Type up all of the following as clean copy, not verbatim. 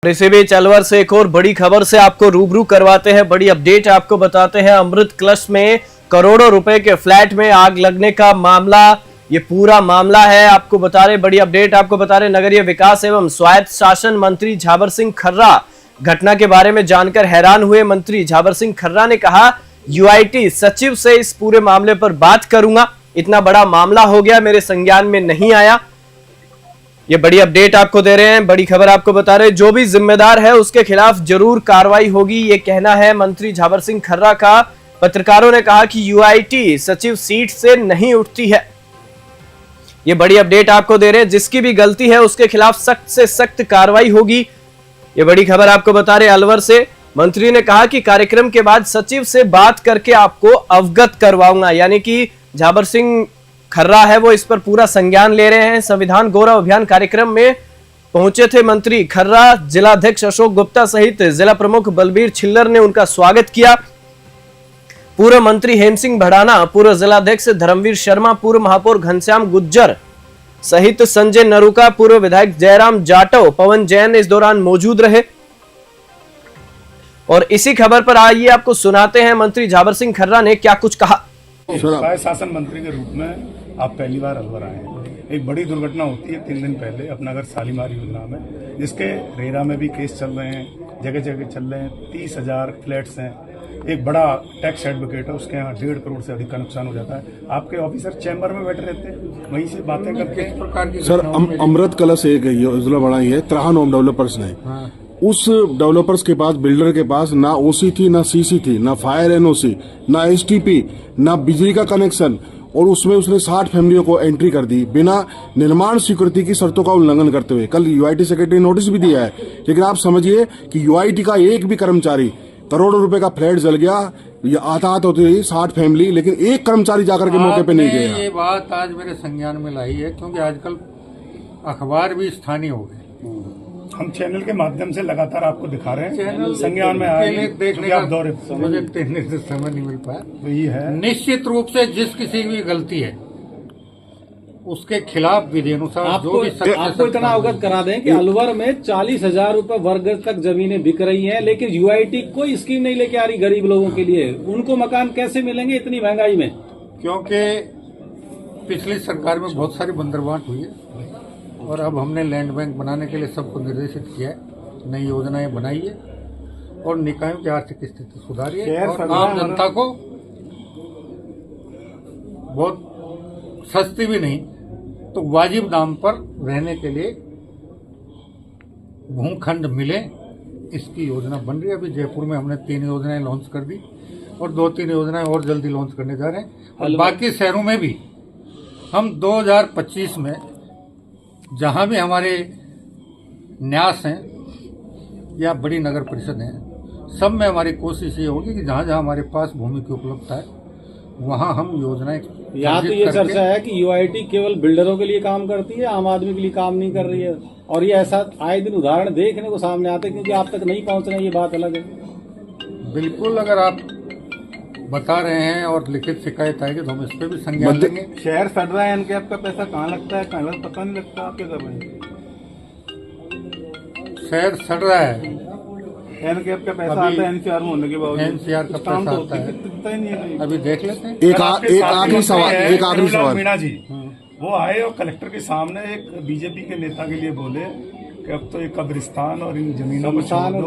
इसी बीच अलवर से एक और बड़ी खबर से आपको रूबरू करवाते हैं। बड़ी अपडेट आपको बताते हैं। अमृत क्लस्ट में करोड़ों रुपए के फ्लैट में आग लगने का मामला, ये पूरा मामला है आपको बता रहे। बड़ी अपडेट आपको बता रहे। नगरीय विकास एवं स्वायत्त शासन मंत्री झाबर सिंह खर्रा घटना के बारे में जानकर हैरान हुए। मंत्री झाबर सिंह खर्रा ने कहा, यूआईटी सचिव से इस पूरे मामले पर बात करूंगा। इतना बड़ा मामला हो गया, मेरे संज्ञान में नहीं आया। ये बड़ी अपडेट आपको दे रहे हैं, बड़ी खबर आपको बता रहे हैं। जो भी जिम्मेदार है उसके खिलाफ जरूर कार्रवाई होगी, ये कहना है मंत्री झाबर सिंह खर्रा का। पत्रकारों ने कहा कि यूआईटी सचिव सीट से नहीं उठती है। ये बड़ी अपडेट आपको दे रहे हैं। जिसकी भी गलती है उसके खिलाफ सख्त से सख्त कार्रवाई होगी। ये बड़ी खबर आपको बता रहे। अलवर से मंत्री ने कहा कि कार्यक्रम के बाद सचिव से बात करके आपको अवगत करवाऊंगा। यानी कि झाबर सिंह खर्रा है वो इस पर पूरा संज्ञान ले रहे हैं। संविधान गौरव अभियान कार्यक्रम में पहुंचे थे मंत्री खर्रा। जिलाध्यक्ष अशोक गुप्ता सहित जिला प्रमुख बलबीर छिल्लर ने उनका स्वागत किया। पूर्व मंत्री हेम सिंह भड़ाना, पूर्व जिलाध्यक्ष धर्मवीर शर्मा, पूर्व महापौर घनश्याम गुज्जर सहित संजय नरूका, पूर्व विधायक जयराम जाटव, पवन जैन इस दौरान मौजूद रहे। और इसी खबर पर आइए आपको सुनाते हैं मंत्री झाबर सिंह खर्रा ने क्या कुछ कहा। स्वायत्त शासन मंत्री के रूप में आप पहली बार अलवर आए हैं। एक बड़ी दुर्घटना होती है 3 दिन पहले अपनागर शालीमार योजना में, जिसके रेरा में भी केस चल रहे हैं, जगह जगह चल रहे हैं। 30,000 फ्लैट्स हैं। एक बड़ा टैक्स एडवोकेट है, उसके यहाँ 1.5 करोड़ से अधिक का नुकसान हो जाता है। आपके ऑफिसर चैम्बर में बैठे रहते हैं, वहीं से बातें करके इस प्रकार की। सर, अमृत कलश एक योजना बनाई है त्राहन होम डेवलपर्स ने। उस डेवलपर्स के पास, बिल्डर के पास ना ओसी थी, ना सीसी थी, ना फायर एनओसी, ना एसटीपी, ना बिजली का कनेक्शन, और उसमें उसने 60 फैमिलियों को एंट्री कर दी बिना निर्माण स्वीकृति की शर्तों का उल्लंघन करते हुए। कल यूआईटी सेक्रेटरी ने नोटिस भी दिया है। लेकिन आप समझिए कि यूआईटी का एक भी कर्मचारी, करोड़ों रुपए का फ्लैट जल गया, आतात होती रही 60 फैमिली, लेकिन एक कर्मचारी जाकर के मौके पे नहीं गया। ये बात आज मेरे संज्ञान में लाई है, क्योंकि आजकल अखबार भी स्थानीय हो गए। हम चैनल के माध्यम से लगातार आपको दिखा रहे हैं, संज्ञान में आए देखने का दौरे मुझे देखने से समय नहीं मिल पाया। वही है, निश्चित रूप से जिस किसी की भी गलती है उसके खिलाफ विधि अनुसार जो भी आपको इतना अवगत करा दें कि अलवर में 40,000 रुपए वर्ग तक जमीनें बिक रही हैं, लेकिन यूआईटी कोई स्कीम नहीं लेके आ रही गरीब लोगों के लिए। उनको मकान कैसे मिलेंगे इतनी महंगाई में? क्योंकि पिछली सरकार में बहुत सारी बंदरबांट हुई है और अब हमने लैंड बैंक बनाने के लिए सबको निर्देशित किया है, नई योजनाएं बनाई है और निकायों की आर्थिक स्थिति सुधारी है और आम जनता को बहुत सस्ती भी नहीं तो वाजिब दाम पर रहने के लिए भूखंड मिले, इसकी योजना बन रही है। अभी जयपुर में हमने 3 योजनाएं लॉन्च कर दी और 2-3 योजनाएं और जल्दी लॉन्च करने जा रहे हैं। और बाकी शहरों में भी हम 2025 में जहां भी हमारे न्यास हैं या बड़ी नगर परिषद हैं, सब में हमारी कोशिश ये होगी कि जहां जहां हमारे पास भूमि की उपलब्धता है वहां हम योजनाएं। यहाँ तो ये चर्चा है कि यूआईटी केवल बिल्डरों के लिए काम करती है, आम आदमी के लिए काम नहीं कर रही है। और ये ऐसा आए दिन उदाहरण देखने को सामने आते हैं, क्योंकि आप तक नहीं पहुंच रहे, ये बात अलग है। बिल्कुल, अगर आप बता रहे हैं और लिखित शिकायत आएगी तो हम इस पे भी संज्ञान लेंगे। शहर सड़ रहा है, इनके आपका पैसा कहाँ लगता है, कहाँ पता नहीं लगता। आपके कर रहे हैं शहर सड़ रहा है, एनकेएफ का पैसा आता है एनसीआर में होने के बावजूद। एनसीआर का पैसा आता है, अभी देख लेते हैं। एक आखिरी सवाल मीणा जी, वो आए और कलेक्टर के सामने एक बीजेपी के नेता के लिए बोले कि अब तो ये कब्रिस्तान और इन जमीनों को,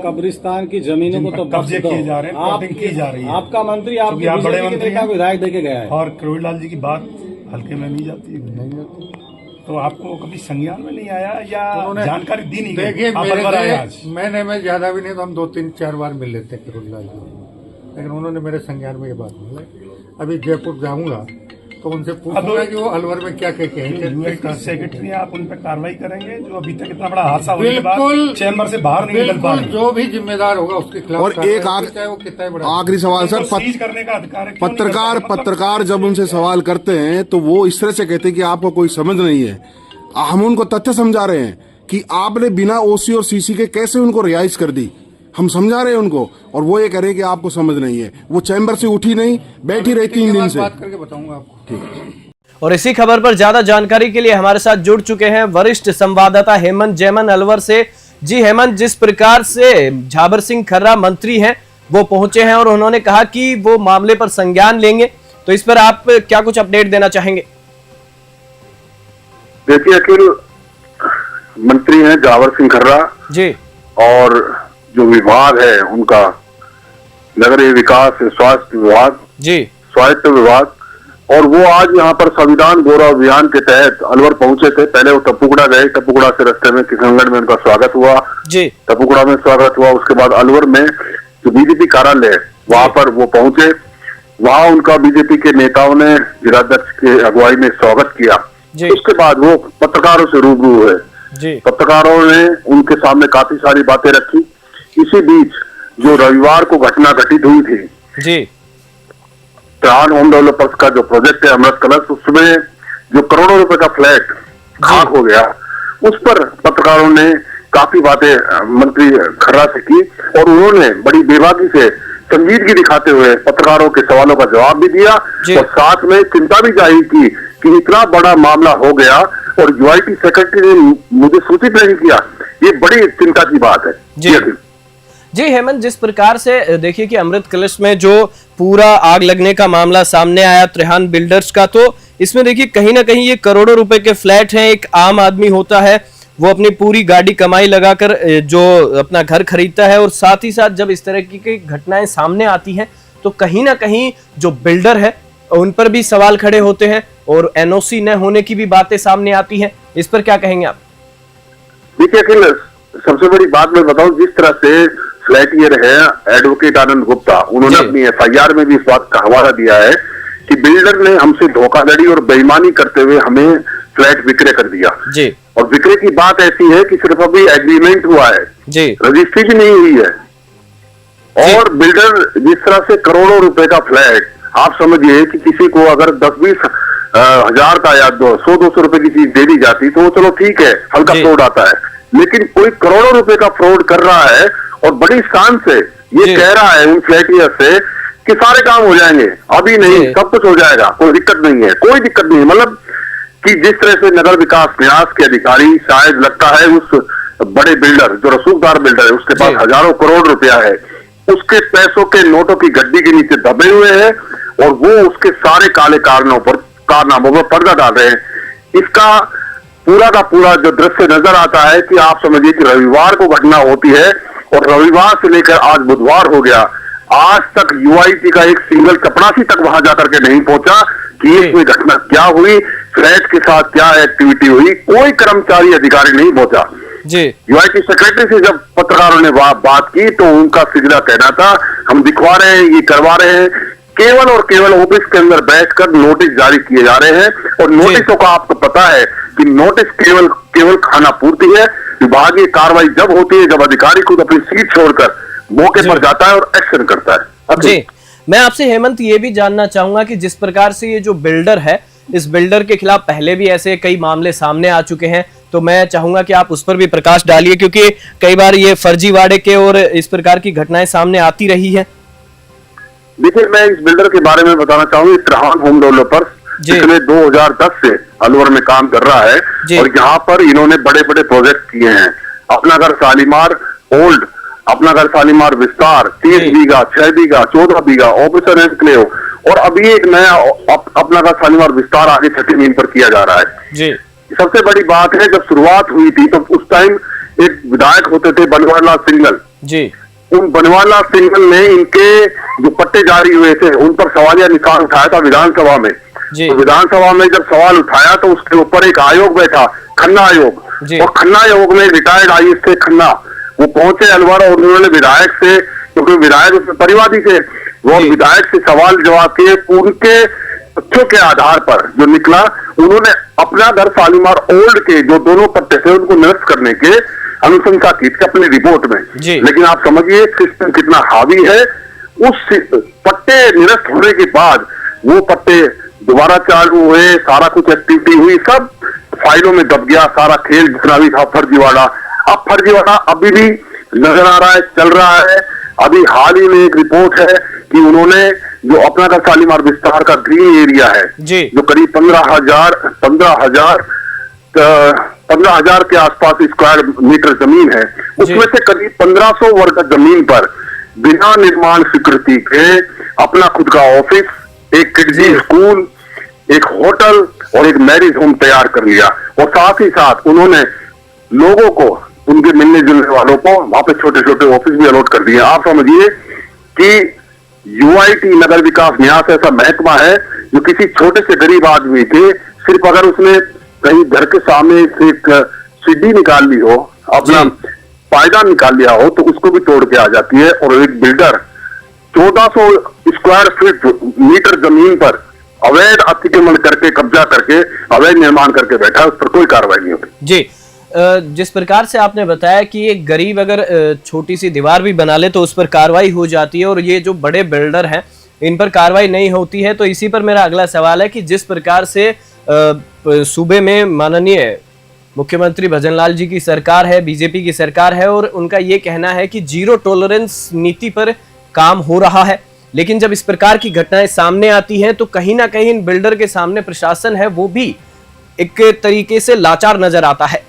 कब्रिस्तान की जमीनों को तो कब्जे किए जा रहे हैं, की जा रही है। आपका मंत्री आपके बड़े मंत्री का विधायक देके गया है और करोड़ लाल जी की बात हल्के में नहीं जाती। तो आपको कभी संज्ञान में नहीं आया या जानकारी दी नहीं? देखिए, मैंने मैं ज्यादा भी नहीं तो हम 2-3-4 बार मिल लेते हैं करोड़ लाल जी, लेकिन उन्होंने मेरे संज्ञान में ये बात बोली। अभी जयपुर जाऊंगा तो उनसे पूछूंगा कि वो अलवर में क्या कहते हैं। सेक्रेटरी आप उन पर कार्रवाई करेंगे जो अभी तक इतना बड़ा हादसा होने के बाद चैम्बर से बाहर नहीं निकल पा रहे। जो भी जिम्मेदार होगा उसके खिलाफ। और एक आखिरी सवाल सर, करने का अधिकार पत्रकार जब उनसे सवाल करते हैं तो वो इस तरह से कहते हैं कि आपको कोई समझ नहीं है। हम उनको तथ्य समझा रहे हैं कि आपने बिना ओसी और सीसी के कैसे उनको रिहाइश कर दी। हम समझा रहे हैं उनको, और वो ये कह रहे हैं कि आपको समझ नहीं है। वो चैम्बर से उठी नहीं, बैठी रही 3 दिन से। बात करके बताऊंगा आपको। ठीक। और इसी खबर पर ज्यादा जानकारी के लिए हमारे साथ जुड़ चुके हैं वरिष्ठ संवाददाता हेमंत जैमन अलवर से। जी हेमंत, जिस प्रकार से झाबर सिंह खर्रा मंत्री हैं वो पहुंचे हैं और उन्होंने कहा कि वो मामले पर संज्ञान लेंगे, तो इस पर आप क्या कुछ अपडेट देना चाहेंगे? देखिए, अखिल मंत्री हैं झाबर सिंह खर्रा जी, और जो विभाग है उनका नगरीय विकास, स्वास्थ्य विभाग जी, स्वास्थ्य विभाग, और वो आज यहाँ पर संविधान गौरव अभियान के तहत अलवर पहुंचे थे। पहले वो टपुकड़ा गए, टपुकड़ा से रास्ते में किशनगढ़ में उनका स्वागत हुआ, जी, टपुकड़ा में स्वागत हुआ। उसके बाद अलवर में जो बीजेपी कार्यालय है वहां पर वो पहुंचे, वहां उनका बीजेपी के नेताओं ने जिलाध्यक्ष के अगुवाई में स्वागत किया। उसके बाद वो पत्रकारों से रूबरू हुए, जी, पत्रकारों ने उनके सामने काफी सारी बातें रखी। इसी बीच जो रविवार को घटना घटित हुई थी, जी, त्राण होम डेवलपर्स का जो प्रोजेक्ट है अमृत कलश, उसमें जो करोड़ों रुपए का फ्लैट खाक हो गया, उस पर पत्रकारों ने काफी बातें मंत्री खर्रा से की और उन्होंने बड़ी बेबाकी से संजीदगी दिखाते हुए पत्रकारों के सवालों का जवाब भी दिया और साथ में चिंता भी जाहिर की कि इतना बड़ा मामला हो गया और यूआईटी सेक्रेटरी ने मुझे सूचित नहीं किया। ये बड़ी चिंता की बात है। जी हेमंत, जिस प्रकार से देखिए कि अमृत कलश में जो पूरा आग लगने का मामला सामने आया त्रेहान बिल्डर्स का, तो इसमें देखिए कहीं ना कहीं ये करोड़ों रुपए के फ्लैट हैं। एक आम आदमी होता है वो अपनी पूरी गाड़ी कमाई लगाकर जो अपना घर खरीदता है, और साथ ही साथ जब इस तरह की घटनाएं सामने आती हैं तो कहीं ना कहीं जो बिल्डर है उन पर भी सवाल खड़े होते हैं और एनओसी न होने की भी बातें सामने आती हैं। इस पर क्या कहेंगे आप? देखिए अखिल, सबसे बड़ी बात मैं बताऊं, जिस तरह से फ्लैटियर है एडवोकेट आनंद गुप्ता, उन्होंने अपनी एफआईआर में भी इस बात का हवाला दिया है कि बिल्डर ने हमसे धोखाधड़ी और बेईमानी करते हुए हमें फ्लैट विक्रय कर दिया जी। और विक्रय की बात ऐसी है कि सिर्फ अभी एग्रीमेंट हुआ है जी, रजिस्ट्री भी नहीं हुई है। और बिल्डर जिस तरह से करोड़ों रुपए का फ्लैट, आप समझिए कि किसी को अगर 10-20 हजार का या 100-200 रुपए की चीज दे दी जाती तो वो चलो ठीक है, हल्का फ्रॉड आता है, लेकिन कोई करोड़ों रुपए का फ्रॉड कर रहा है और बड़ी शान से ये कह रहा है उन फ्लैटियर से कि सारे काम हो जाएंगे, अभी नहीं सब कुछ हो जाएगा, कोई दिक्कत नहीं है, कोई दिक्कत नहीं है। मतलब कि जिस तरह से नगर विकास न्यास के अधिकारी, शायद लगता है उस बड़े बिल्डर जो रसूखदार बिल्डर है उसके पास हजारों करोड़ रुपया है, उसके पैसों के नोटों की गड्डी के नीचे दबे हुए हैं और वो उसके सारे काले कारनामों पर पर्दा डाल रहे हैं। इसका पूरा का पूरा जो दृश्य नजर आता है कि आप समझिए कि रविवार को घटना होती है और रविवार से लेकर आज बुधवार हो गया, आज तक यूआईटी का एक सिंगल चपरासी तक वहां जाकर के नहीं पहुंचा कि इसमें घटना क्या हुई, फ्लैट के साथ क्या एक्टिविटी हुई, कोई कर्मचारी अधिकारी नहीं पहुंचा जी। यूआईटी सेक्रेटरी से जब पत्रकारों ने बात की तो उनका सीधा कहना था हम दिखवा रहे हैं, ये करवा रहे हैं, केवल और केवल ऑफिस के अंदर बैठकर नोटिस जारी किए जा रहे हैं। और नोटिसों का आपको पता है कि नोटिस केवल खाना पूर्ति है। विभागीय कार्रवाई जब होती है जब अधिकारी खुद अपनी सीट छोड़कर मौके पर जाता है और एक्शन करता है। जी, मैं आपसे हेमंत ये भी जानना चाहूंगा कि जिस प्रकार से ये जो बिल्डर है, इस बिल्डर के खिलाफ पहले भी ऐसे कई मामले सामने आ चुके हैं, तो मैं चाहूंगा कि आप उस पर भी प्रकाश डालिए, क्योंकि कई बार ये फर्जीवाड़े के और इस प्रकार की घटनाएं सामने आती रही है। देखिए, मैं इस बिल्डर के बारे में बताना चाहूंगी, त्राण होम डेवलपर्स, जिसने 2010 से अलवर में काम कर रहा है और यहाँ पर इन्होंने बड़े बड़े प्रोजेक्ट किए हैं। अपना घर शालीमार ओल्ड, अपना घर शालीमार विस्तार, 30 बीघा, 6 बीघा, 14 बीघा, ऑफिसर एनक्लेव, और अभी एक नया अपना घर शालीमार विस्तार आगे छठी मील पर किया जा रहा है जी। सबसे बड़ी बात है, जब शुरुआत हुई थी तो उस टाइम एक विधायक होते थे बनवारीलाल सिंघल जी। उन बनवारीलाल सिंघल ने इनके जो पट्टे जारी हुए थे उन पर सवालिया निशान उठाया था विधानसभा में। तो विधानसभा में जब सवाल उठाया तो उसके ऊपर एक आयोग बैठा, खन्ना आयोग, और खन्ना आयोग में रिटायर्ड आईएएस थे खन्ना, वो पहुंचे अलवर और उन्होंने विधायक से, क्योंकि विधायक उसमें परिवादी थे, वो विधायक से सवाल जवाब किए, उनके तथ्यों के आधार पर जो निकला, उन्होंने अपना घर शालीमार ओल्ड के जो दोनों पट्टे थे उनको निरस्त करने के अनुशंसा की थी अपनी रिपोर्ट में। लेकिन आप समझिए सिस्टम कितना हावी है, उस पट्टे निरस्त होने के बाद वो पट्टे दोबारा चालू हुए, सारा कुछ एक्टिविटी हुई, सब फाइलों में दब गया, सारा खेल जितना भी था फर्जीवाड़ा। अब फर्जीवाड़ा अभी भी नजर आ रहा है, चल रहा है। अभी हाल ही में एक रिपोर्ट है कि उन्होंने जो अपना का शालीमार विस्तार का ग्रीन एरिया है जो करीब 15,000 15,000 के आसपास स्क्वायर मीटर जमीन है, उसमें से करीब 1500 वर्ग जमीन पर बिना निर्माण स्वीकृति के अपना खुद का ऑफिस, एक किड्स स्कूल, एक होटल और एक मैरिज होम तैयार कर लिया। और साथ ही साथ उन्होंने लोगों को, उनके मिलने जुलने वालों को वहां पे छोटे छोटे ऑफिस भी अलॉट कर दिए। आप समझिए कि यूआईटी नगर विकास न्यास ऐसा महकमा है जो किसी छोटे से गरीब आदमी के सिर्फ अगर उसने कहीं घर के सामने से एक सीढ़ी निकाल ली हो, अपना पायदान निकाल लिया हो, तो उसको भी तोड़ के आ जाती है। और एक बिल्डर 1400 स्क्वायर फीट मीटर जमीन पर अवैध अतिक्रमण करके, कब्जा करके, अवैध निर्माण करके बैठा, उस पर कोई कार्रवाई नहीं होती। जी, जिस प्रकार से आपने बताया कि एक गरीब अगर छोटी सी दीवार भी बना ले तो उस पर कार्रवाई हो जाती है, और ये जो बड़े बिल्डर हैं इन पर कार्रवाई नहीं होती है, तो इसी पर मेरा अगला सवाल है कि जिस प्रकार से सूबे में माननीय मुख्यमंत्री भजनलाल जी की सरकार है, बीजेपी की सरकार है, और उनका ये कहना है कि जीरो टॉलरेंस नीति पर काम हो रहा है, लेकिन जब इस प्रकार की घटनाएं सामने आती हैं तो कहीं ना कहीं इन बिल्डर के सामने प्रशासन है वो भी एक तरीके से लाचार नजर आता है।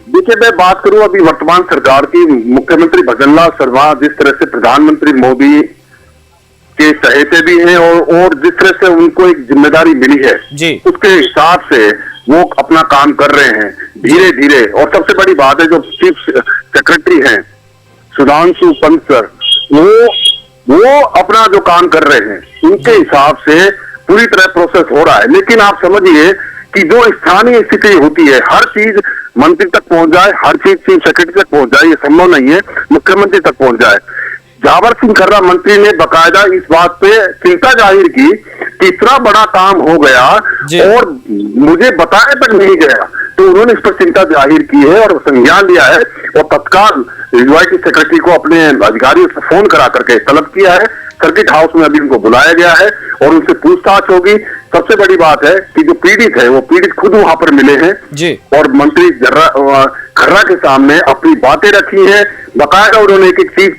देखिए, मैं बात करूं अभी वर्तमान सरकार की, मुख्यमंत्री भजनलाल शर्मा जिस तरह से प्रधानमंत्री मोदी के चहेते भी हैं और जिस तरह से उनको एक जिम्मेदारी मिली है जी, उसके हिसाब से वो अपना काम कर रहे हैं धीरे धीरे। और सबसे बड़ी बात है, जो चीफ सेक्रेटरी हैं सुधांशु पंत सर, वो अपना जो काम कर रहे हैं उनके हिसाब से पूरी तरह प्रोसेस हो रहा है। लेकिन आप समझिए कि जो स्थानीय स्थिति होती है, हर चीज मंत्री तक पहुंच जाए, हर चीज चीफ सेक्रेटरी तक पहुंच जाए, ये संभव नहीं है मुख्यमंत्री तक पहुंच जाए। जावर सिंह खर्रा मंत्री ने बकायदा इस बात पे चिंता जाहिर की कि इतना बड़ा काम हो गया और मुझे बताया तक नहीं गया, तो उन्होंने इस पर चिंता जाहिर की है और संज्ञान लिया है और तत्काल यूआईटी सेक्रेटरी को अपने अधिकारियों से फोन करा करके तलब किया है। सर्किट हाउस में अभी उनको बुलाया गया है और उनसे पूछताछ होगी। सबसे बड़ी बात है कि जो पीड़ित है वो पीड़ित खुद वहां पर मिले हैं और मंत्री खर्रा के सामने अपनी बातें रखी हैं, बकायदा उन्होंने एक एक चीज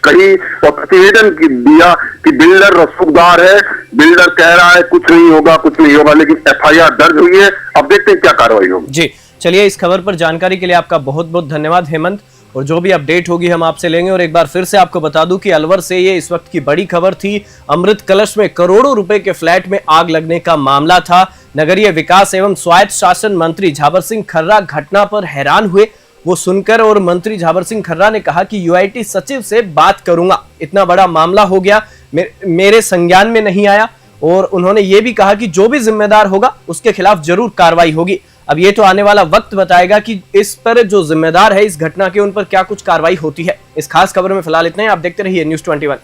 कही और प्रतिवेदन दिया कि बिल्डर रसूखदार है, बिल्डर कह रहा है कुछ नहीं होगा कुछ नहीं होगा, लेकिन एफआईआर दर्ज हुई है। अब देखते हैं क्या कार्रवाई होगी। जी, चलिए, इस खबर पर जानकारी के लिए आपका बहुत बहुत धन्यवाद हेमंत, और जो भी अपडेट होगी हम आपसे लेंगे। और एक बार फिर से आपको बता दूं कि अलवर से ये इस वक्त की बड़ी खबर थी। अमृत कलश में करोड़ों रुपए के फ्लैट में आग लगने का मामला था। नगरीय विकास एवं स्वायत्त शासन मंत्री झावर सिंह खर्रा घटना पर हैरान हुए, वो सुनकर, और मंत्री झावर सिंह खर्रा ने कहा कि यूआईटी सचिव से बात करूंगा, इतना बड़ा मामला हो गया, मेरे संज्ञान में नहीं आया। और उन्होंने ये भी कहा कि जो भी जिम्मेदार होगा उसके खिलाफ जरूर कार्रवाई होगी। अब ये तो आने वाला वक्त बताएगा कि इस पर जो जिम्मेदार है इस घटना के, उन पर क्या कुछ कार्रवाई होती है। इस खास खबर में फिलहाल इतना ही। आप देखते रहिए News 21।